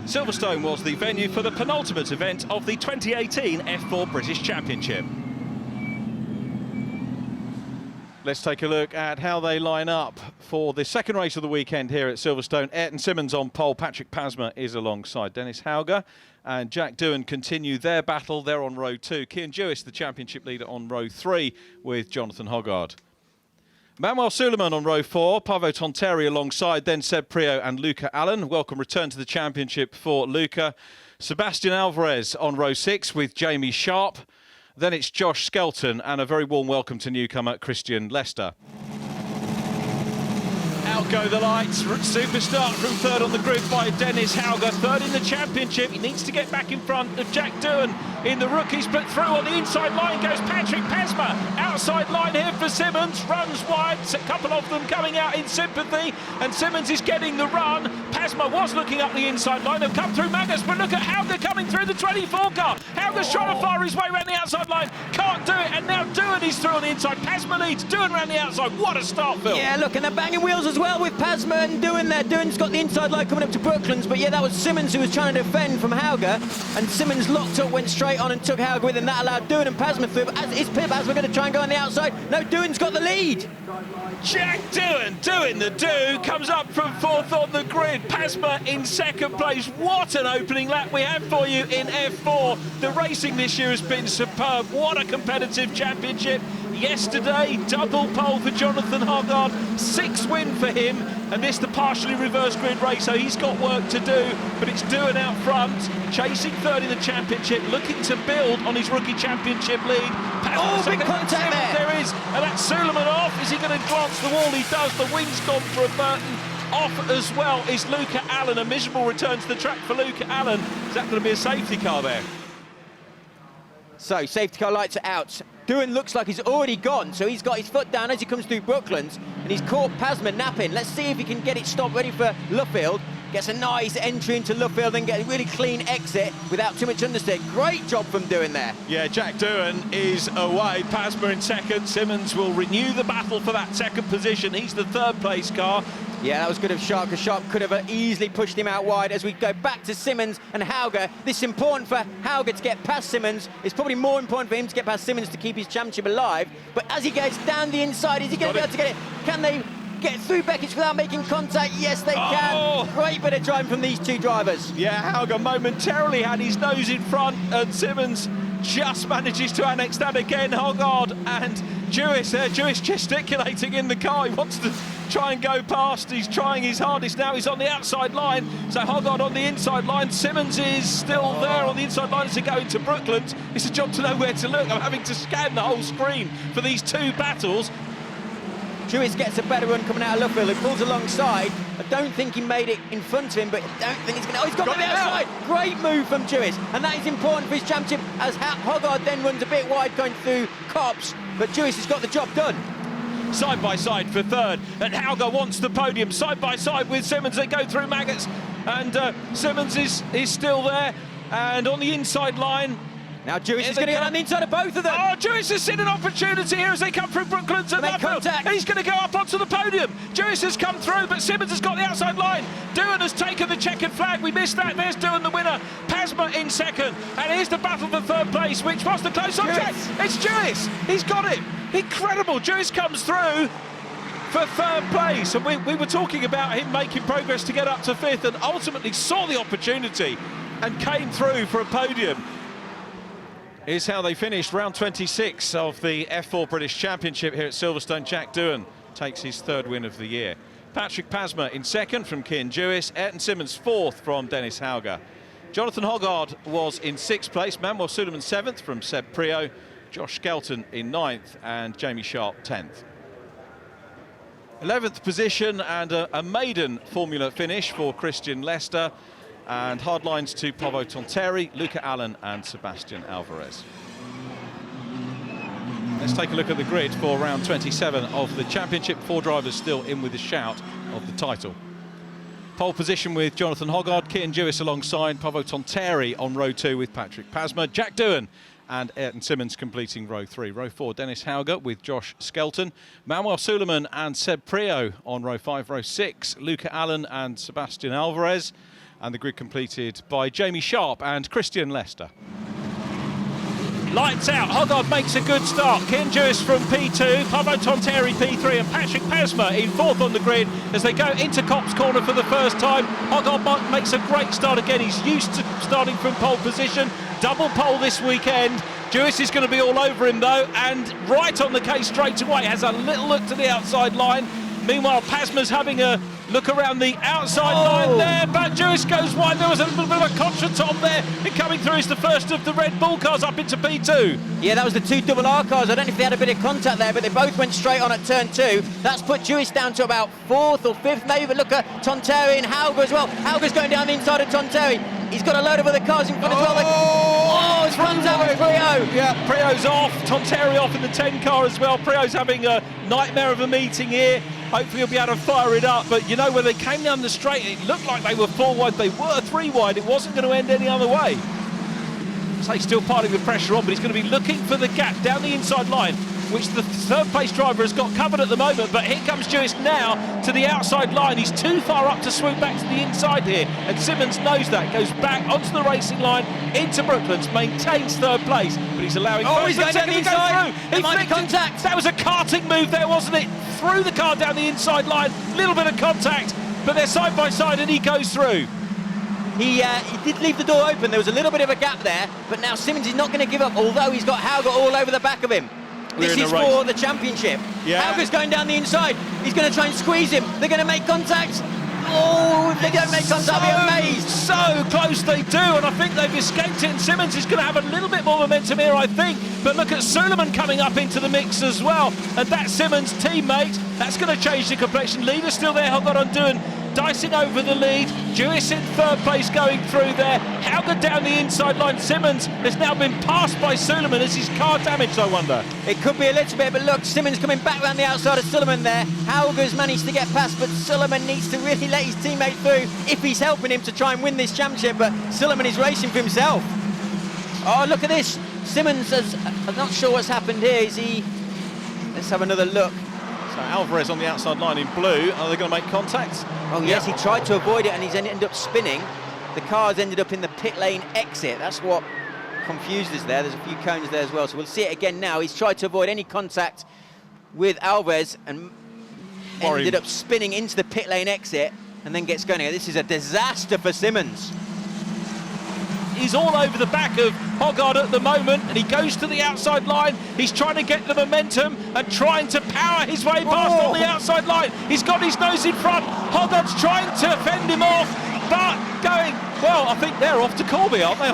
Silverstone was the venue for the penultimate event of the 2018 F4 British Championship. Let's take a look at how they line up for the second race of the weekend here at Silverstone. Ayrton Simmons on pole, Patrick Pasma is alongside Dennis Hauger, and Jack Doohan continue their battle. They're on row 2. Cian Jewis, the championship leader, on row 3 with Jonathan Hoggard. Manuel Suleiman on row 4, Paavo Tonteri alongside, then Seb Priaulx and Luca Allen. Welcome return to the championship for Luca. Sebastian Alvarez on row 6 with Jamie Sharp. Then it's Josh Skelton, and a very warm welcome to newcomer Christian Lester. Out go the lights. Superstar from third on the grid by Dennis Hauger. Third in the championship. He needs to get back in front of Jack Doohan in the rookies, but through on the inside line goes Patrick Pasma. Outside line here for Simmons. Runs wide. A couple of them coming out in sympathy, and Simmons is getting the run. Pasma was looking up the inside line. They've come through Magnus, but look at Hauger coming through the 24 car. Hauger's trying to fire his way around the outside line. Can't do it, and now Doohan is through on the inside. Pasma leads. Doohan around the outside. What a start, Phil. Yeah, look, and they're banging wheels as well with Pasma and Doohan there. Doohan's got the inside line coming up to Brooklands, but yeah, that was Simmons who was trying to defend from Hauger, and Simmons locked up, went straight on and took Hauger with him. That allowed Doohan and Pasma through. But as is Pip, as we're going to try and go on the outside. No, Doohan's got the lead. Jack Doohan doing the do, comes up from fourth on the grid. Pasma in second place. What an opening lap we have for you in F4. The racing this year has been superb. What a competitive championship. Yesterday, double pole for Jonathan Hoggard, 6th win for him, and this the partially reverse grid race, so he's got work to do, but it's Doohan out front, chasing third in the championship, looking to build on his rookie championship lead. Oh, big contact there. There is, and that's Suleiman off. Is he going to glance the wall? He does. The wing's gone for a Burton. Off as well is Luca Allen. A miserable return to the track for Luca Allen. Is that going to be a safety car there? So, safety car lights are out. Doohan looks like he's already gone, so he's got his foot down as he comes through Brooklands, and he's caught Pasma napping. Let's see if he can get it stopped, ready for Luffield. Gets a nice entry into Luffield, then get a really clean exit without too much understeer. Great job from Doohan there. Yeah, Jack Doohan is away. Pasma in second. Simmons will renew the battle for that second position. He's the third place car. Yeah, that was good of Sharp, because Sharp could have easily pushed him out wide. As we go back to Simmons and Hauger, this is important for Hauger to get past Simmons. It's probably more important for him to get past Simmons to keep his championship alive. But as he gets down the inside, is he going to be able to get it? Can they get through Beckett without making contact? Yes, they can. Great bit of driving from these two drivers. Yeah, Hauger momentarily had his nose in front, and Simmons just manages to annex that again. Hoggard and Jewis there. Jewis gesticulating in the car. He wants to try and go past. He's trying his hardest now. He's on the outside line. So Hoggard on the inside line. Simmons is still there on the inside line as they go into Brooklands. It's a job to know where to look. I'm having to scan the whole screen for these two battles. Jewis gets a better run coming out of Luffield. He pulls alongside. I don't think he made it in front of him, but I don't think he's going to... Oh, he's got on the outside. Great move from Jewis, and that is important for his championship, as Hoggard then runs a bit wide going through Copse, but Jewis has got the job done. Side by side for third, and Hauger wants the podium. Side by side with Simmons, they go through Maggots, and Simmons is still there, and on the inside line. Now Jewis is going to get on the inside of both of them. Oh, Jewis has seen an opportunity here as they come through Brooklands and Luffield. He's going to go up onto the podium. Jewis has come through, but Simmons has got the outside line. Doohan has taken the checkered flag. We missed that. There's Doohan, the winner. Pasma in second. And here's the battle for third place, which was the close on track. It's Jewis. He's got it. Incredible. Jewis comes through for third place. And we were talking about him making progress to get up to fifth, and ultimately saw the opportunity and came through for a podium. Is how they finished round 26 of the F4 British Championship here at Silverstone. Jack Doohan takes his third win of the year. Patrick Pasma in second from Cian Jewis. Ayrton Simmons fourth from Dennis Hauger. Jonathan Hoggard was in 6th place. Manuel Suleiman 7th from Seb Priaulx. Josh Skelton in 9th and Jamie Sharp 10th. 11th position and a maiden Formula finish for Christian Lester. And hard lines to Paavo Tonteri, Luca Allen and Sebastian Alvarez. Let's take a look at the grid for round 27 of the championship. 4 drivers still in with a shout of the title. Pole position with Jonathan Hoggard, Cian Jewis alongside, Paavo Tonteri on row 2 with Patrick Pasma, Jack Doohan and Ayrton Simmons completing row 3. Row 4, Dennis Hauger with Josh Skelton, Manuel Suleiman and Seb Priaulx on row 5. Row 6, Luca Allen and Sebastian Alvarez. and the grid completed by Jamie Sharp and Christian Lester. Lights out, Hoggard makes a good start. Ken Jewis from P2, Pablo Tonteri P3 and Patrick Pasma in 4th on the grid as they go into Copse Corner for the first time. Hoggard makes a great start again. He's used to starting from pole position. Double pole this weekend. Jewis is going to be all over him though, and right on the case straight away, has a little look to the outside line. Meanwhile, Pasma's having a look around the outside line there, but Jewis goes wide. There was a little bit of a contretemps there. And coming through is the first of the Red Bull cars up into P2. Yeah, that was the 2 double R cars. I don't know if they had a bit of contact there, but they both went straight on at turn 2. That's put Jewis down to about 4th or 5th maybe, but look at Tonteri and Hauger as well. Hauger's going down the inside of Tonteri. He's got a load of other cars in front as well. It's runs out with Prio. Yeah, Prio's off. Tonteri off in the 10 car as well. Prio's having a nightmare of a meeting here. Hopefully he'll be able to fire it up. But you know, when they came down the straight, it looked like they were 4 wide. They were 3 wide. It wasn't going to end any other way. So he's still piling the pressure on, but he's going to be looking for the gap down the inside line, which the 3rd place driver has got covered at the moment. But here comes Jewis now to the outside line. He's too far up to swoop back to the inside here, and Simmons knows that. Goes back onto the racing line into Brooklands, maintains 3rd place, but he's allowing he's going down the inside. It might be contact. That was a karting move there, wasn't it? Threw the car down the inside line, little bit of contact, but they're side by side and he goes through. He did leave the door open. There was a little bit of a gap there, but now Simmons is not going to give up, although he's got Hauger all over the back of him. This is for the championship. Yeah. Hauger's going down the inside. He's going to try and squeeze him. They're going to make contact. Oh, if they don't make contact, I'll be amazed. So close they do, and I think they've escaped it, and Simmons is going to have a little bit more momentum here, I think. But look at Suleiman coming up into the mix as well, and that's Simmons' teammate. That's going to change the complexion. Leader's still there, Hoggard on doing, dicing over the lead. Jewis in 3rd place going through there. Hauger down the inside line. Simmons has now been passed by Suleiman. Is his car damaged, I wonder? It could be a little bit, but look, Simmons coming back around the outside of Suleiman there. Hauger's managed to get past, but Suleiman needs to really let his teammate through if he's helping him to try and win this championship, but Suleiman is racing for himself. Oh, look at this. Simmons has, I'm not sure what's happened here. Is he, let's have another look. So Alvarez on the outside line in blue. Are they going to make contact? Oh yes, he tried to avoid it and he's ended up spinning. The car's ended up in the pit lane exit. That's what confused us there. There's a few cones there as well, so we'll see it again now. He's tried to avoid any contact with Alvarez and ended up spinning into the pit lane exit and then gets going. This is a disaster for Simmons. He's all over the back of Hoggard at the moment, and he goes to the outside line. He's trying to get the momentum and trying to power his way past on the outside line. He's got his nose in front. Hoggard's trying to fend him off, but going, well, I think they're off to Corby, aren't they?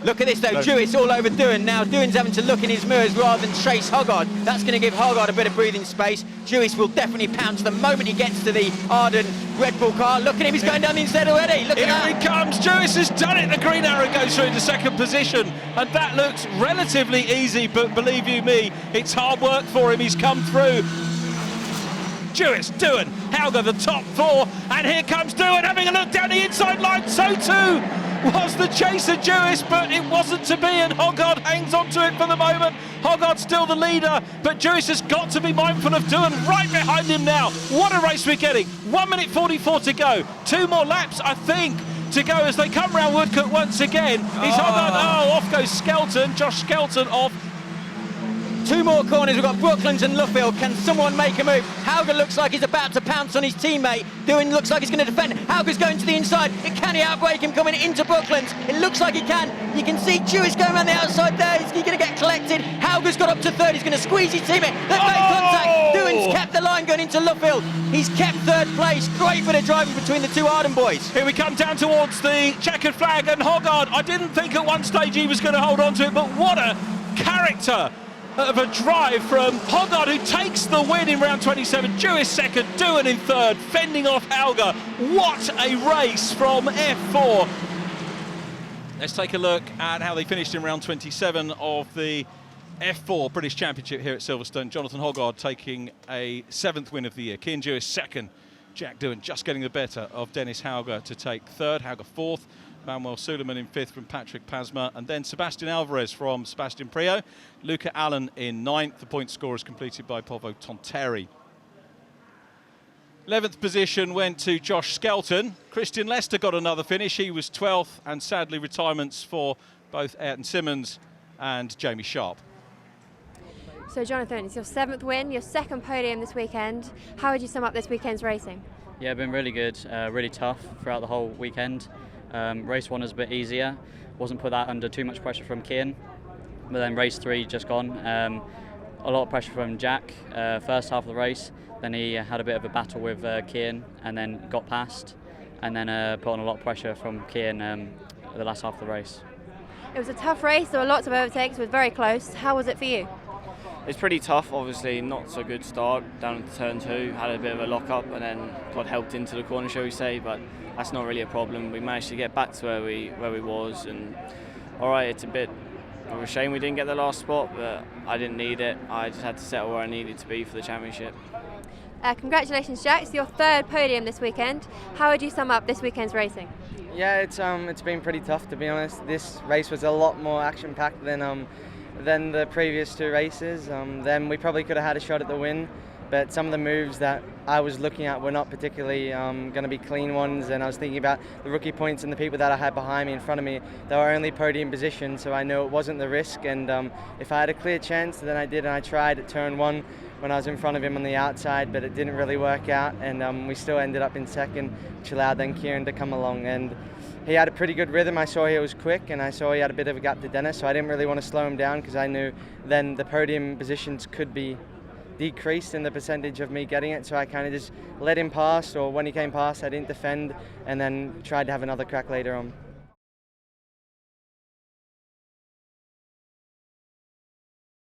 Look at this though, Jewis all over Doohan. Now Doohan's having to look in his mirrors rather than chase Hoggard. That's going to give Hoggard a bit of breathing space. Jewis will definitely pounce the moment he gets to the Arden Red Bull car. Look at him, he's going down the inside already. Look at that. Here he comes, Jewis has done it. The green arrow goes through into 2nd position, and that looks relatively easy, but believe you me, it's hard work for him. He's come through. Jewis, Doohan, Hauger, the top 4, and here comes Doohan having a look down the inside line. So too was the chaser Jewis, but it wasn't to be, and Hoggard hangs on to it for the moment. Hoggard's still the leader, but Jewis has got to be mindful of Doohan right behind him now. What a race we're getting. 1 minute 44 to go. 2 more laps, I think, to go as they come round Woodcote once again. Is Hoggard, off goes Skelton, Josh Skelton off. 2 more corners, we've got Brooklands and Luffield. Can someone make a move? Hauger looks like he's about to pounce on his teammate. Doohan looks like he's going to defend. Hauger's going to the inside. Can he outbrake him coming into Brooklands? It looks like he can. You can see Jewis going around the outside there. He's going to get collected. Hauger's got up to 3rd. He's going to squeeze his teammate. They've made contact. Doohan's kept the line going into Luffield. He's kept 3rd place. Great bit of driving between the 2 Arden boys. Here we come down towards the checkered flag, and Hoggard, I didn't think at one stage he was going to hold on to it, but what a character of a drive from Hoggard, who takes the win in round 27. Jewis 2nd, Doohan in 3rd, fending off Hauger. What a race from F4. Let's take a look at how they finished in round 27 of the F4 British Championship here at Silverstone. Jonathan Hoggard taking a 7th win of the year. Cian Jewis 2nd. Jack Doohan just getting the better of Dennis Hauger to take 3rd. Hauger 4th. Manuel Suleiman in 5th from Patrick Pasma, and then Sebastian Alvarez from Sebastian Prio. Luca Allen in 9th. The point score is completed by Pablo Tonteri. 11th position went to Josh Skelton. Christian Lester got another finish. He was 12th, and sadly retirements for both Ayrton Simmons and Jamie Sharp. So Jonathan, it's your 7th win, your 2nd podium this weekend. How would you sum up this weekend's racing? Yeah, been really good, really tough throughout the whole weekend. Race 1 was a bit easier, wasn't put that under too much pressure from Kian, but then race 3 just gone. A lot of pressure from Jack, first half of the race, then he had a bit of a battle with Kian and then got past, and then put on a lot of pressure from Kian the last half of the race. It was a tough race, there were lots of overtakes, it was very close. How was it for you? It's pretty tough, obviously not so good start down into turn 2, had a bit of a lock up and then got helped into the corner, shall we say, but that's not really a problem. We managed to get back to where we was, and alright, it's a bit of a shame we didn't get the last spot, but I didn't need it. I just had to settle where I needed to be for the championship. Congratulations, Jack, it's your 3rd podium this weekend. How would you sum up this weekend's racing? Yeah, it's been pretty tough, to be honest. This race was a lot more action-packed than the previous 2 races. Then we probably could have had a shot at the win, but some of the moves that I was looking at were not particularly going to be clean ones, and I was thinking about the rookie points and the people that I had behind me, in front of me. They were only podium positions, so I knew it wasn't the risk, and if I had a clear chance, then I did, and I tried at turn 1 when I was in front of him on the outside, but it didn't really work out, and we still ended up in 2nd, which allowed then Kieran to come along, and he had a pretty good rhythm. I saw he was quick, and I saw he had a bit of a gap to Dennis, so I didn't really want to slow him down because I knew then the podium positions could be decreased in the percentage of me getting it, so I kind of just let him pass, or when he came past I didn't defend, and then tried to have another crack later on.